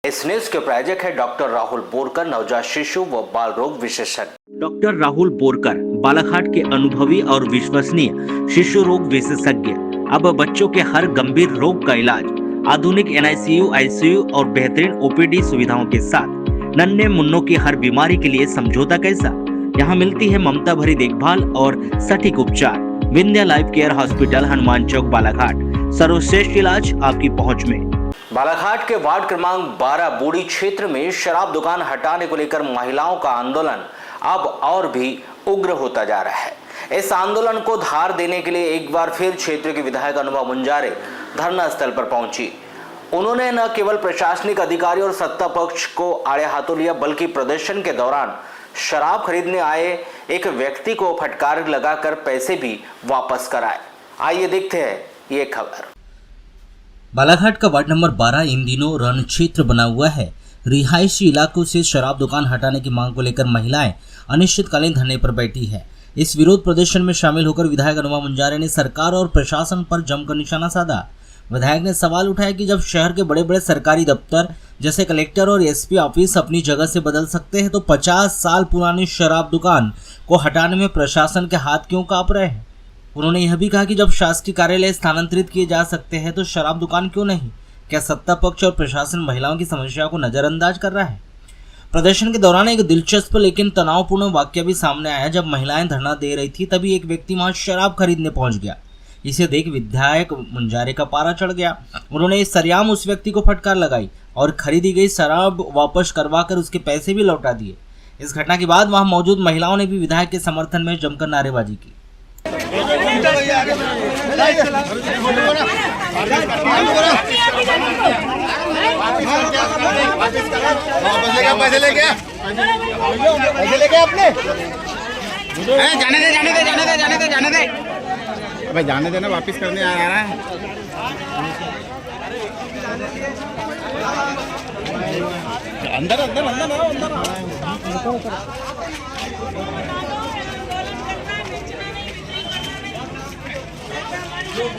इस न्यूज के प्रायोजक है डॉक्टर राहुल बोरकर, नवजात शिशु व बाल रोग विशेषज्ञ। डॉक्टर राहुल बोरकर बालाघाट के अनुभवी और विश्वसनीय शिशु रोग विशेषज्ञ अब बच्चों के हर गंभीर रोग का इलाज आधुनिक NICU, ICU और बेहतरीन OPD सुविधाओं के साथ नन्हे मुन्नों की हर बीमारी के लिए समझौता कैसा। यहाँ मिलती है ममता भरी देखभाल और सटीक उपचार। Vindhya life care hospital, Hanuman Chowk, Balaghat. सर्वश्रेष्ठ इलाज आपकी पहुँच में। बालाघाट के वार्ड क्रमांक 12 बूढ़ी क्षेत्र में शराब दुकान हटाने को लेकर महिलाओं का आंदोलन अब और भी उग्र होता जा रहा है। इस आंदोलन को धार देने के लिए एक बार फिर क्षेत्र के विधायक अनुभव मुंजारे धरना स्थल पर पहुंची। उन्होंने न केवल प्रशासनिक अधिकारी और सत्ता पक्ष को आड़े हाथों लिया, बल्कि प्रदर्शन के दौरान शराब खरीदने आए एक व्यक्ति को फटकार लगाकर पैसे भी वापस कराए। आइए देखते हैं ये खबर। बालाघाट का वार्ड नंबर 12 इन दिनों रण क्षेत्र बना हुआ है। रिहायशी इलाकों से शराब दुकान हटाने की मांग को लेकर महिलाएं अनिश्चितकालीन धरने पर बैठी है। इस विरोध प्रदर्शन में शामिल होकर विधायक अनुभव मुंजारे ने सरकार और प्रशासन पर जमकर निशाना साधा। विधायक ने सवाल उठाया कि जब शहर के बड़े बड़े सरकारी दफ्तर जैसे कलेक्टर और SP ऑफिस अपनी जगह से बदल सकते हैं, तो 50 साल पुरानी शराब दुकान को हटाने में प्रशासन के हाथ क्यों कांप रहे हैं। उन्होंने यह भी कहा कि जब शासकीय कार्यालय स्थानांतरित किए जा सकते हैं तो शराब दुकान क्यों नहीं। क्या सत्ता पक्ष और प्रशासन महिलाओं की समस्या को नजरअंदाज कर रहा है। प्रदर्शन के दौरान एक दिलचस्प लेकिन तनावपूर्ण वाक्य भी सामने आया। जब महिलाएं धरना दे रही थी तभी एक व्यक्ति वहां शराब खरीदने पहुंच गया। इसे देख विधायक मुंजारे का पारा चढ़ गया। उन्होंने सरेआम उस व्यक्ति को फटकार लगाई और खरीदी गई शराब वापस करवाकर उसके पैसे भी लौटा दिए। इस घटना के बाद वहां मौजूद महिलाओं ने भी विधायक के समर्थन में जमकर नारेबाजी की। पैसे लेके अपने जाने दे भाई, जाने देना, वापिस करने आ रहा है। अंदर अंदर अंदर अंदर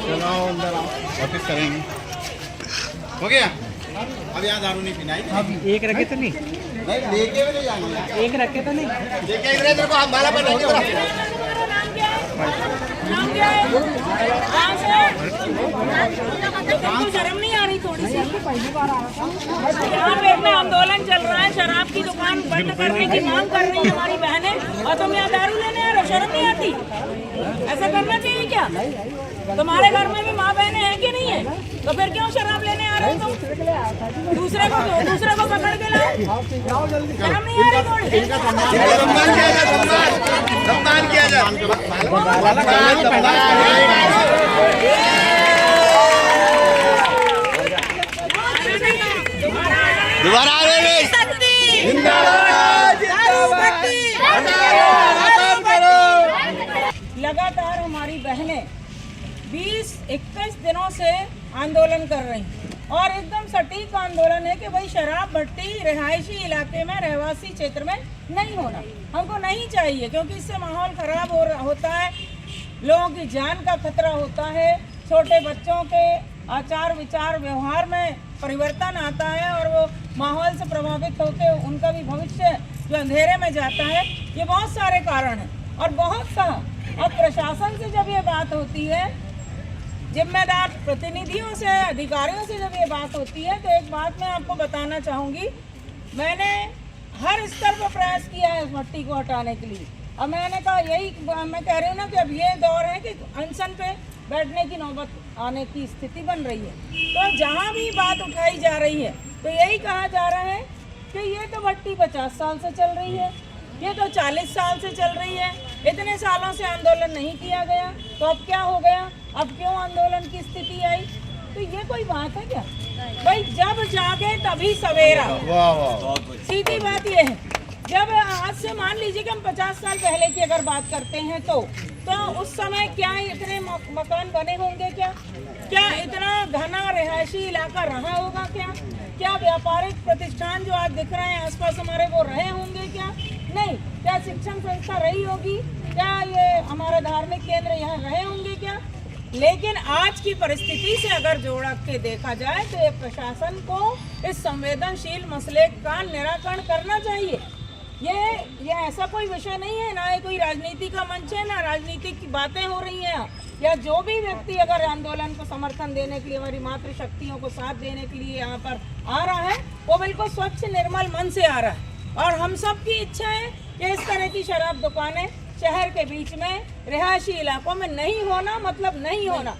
चलो अंदर आओ, वापिस करेंगे। हो गया। अब यहाँ दारू नहीं पीना है। अब एक रखे तो नहीं लेके भी नहीं जाना। एक रखे तो नहीं लेके इधर तेरे को आप माला पर शर्म नहीं आ रही थोड़ी सी? यहाँ पे इतना आंदोलन चल रहा है, शराब की दुकान बंद करने की मांग कर रही है हमारी बहनें, और तुम यहाँ दारू लेने आ रहे हो। शर्म नहीं आती? ऐसा करना चाहिए क्या? तुम्हारे घर में भी माँ बहनें हैं कि नहीं है? तो फिर क्यों शराब लेने आ रहे हो तुम? दूसरे को पकड़ के लाओ। शर्म नहीं आ रही थोड़ी? सम्मान किया जाए। दोबारा आ रहे हैं। लगातार हमारी बहनें 20-21 दिनों से आंदोलन कर रही हैं, और एकदम सटीक आंदोलन है कि भाई शराब भट्टी रिहायशी इलाके में, रहवासी क्षेत्र में नहीं होना, हमको नहीं चाहिए, क्योंकि इससे माहौल खराब होता है, लोगों की जान का खतरा होता है, छोटे बच्चों के आचार विचार व्यवहार में परिवर्तन आता है, और वो माहौल से प्रभावित होकर उनका भी भविष्य जो अंधेरे में जाता है। ये बहुत सारे कारण हैं और बहुत सा। और प्रशासन से जब ये बात होती है, जिम्मेदार प्रतिनिधियों से, अधिकारियों से जब ये बात होती है, तो एक बात मैं आपको बताना चाहूँगी, मैंने हर स्तर पर प्रयास किया है इस भट्टी को हटाने के लिए। अब मैंने कहा, यही मैं कह रही हूँ ना कि अब ये दौर है कि अनशन पे बैठने की नौबत आने की स्थिति बन रही है। तो जहाँ भी बात उठाई जा रही है तो यही कहा जा रहा है कि ये तो भट्टी 50 साल से चल रही है, ये तो 40 साल से चल रही है, इतने सालों से आंदोलन नहीं किया गया, तो अब क्या हो गया, अब क्यों आंदोलन की स्थिति आई? तो ये कोई बात है क्या भाई? जब जागे तभी सवेरा। सीधी बात ये है। जब आज से मान लीजिए कि हम 50 साल पहले की अगर बात करते हैं तो उस समय क्या इतने मकान बने होंगे? क्या इतना घना रिहायशी इलाका रहा होगा? क्या व्यापारिक प्रतिष्ठान जो आज दिख रहे हैं आसपास हमारे, वो रहे होंगे क्या? नहीं। क्या शिक्षण संस्था रही होगी? क्या ये हमारा धार्मिक केंद्र यहाँ रहे होंगे क्या? लेकिन आज की परिस्थिति से अगर जोड़ के देखा जाए तो ये प्रशासन को इस संवेदनशील मसले का निराकरण करना चाहिए। ये ऐसा कोई विषय नहीं है, ना ये कोई राजनीति का मंच है, ना राजनीतिक की बातें हो रही हैं, या जो भी व्यक्ति अगर आंदोलन को समर्थन देने के लिए, हमारी मातृशक्तियों को साथ देने के लिए यहाँ पर आ रहा है, वो बिल्कुल स्वच्छ निर्मल मन से आ रहा है। और हम सब की इच्छा है कि इस तरह की शराब दुकानें शहर के बीच में रिहायशी इलाकों में नहीं होना, मतलब नहीं होना।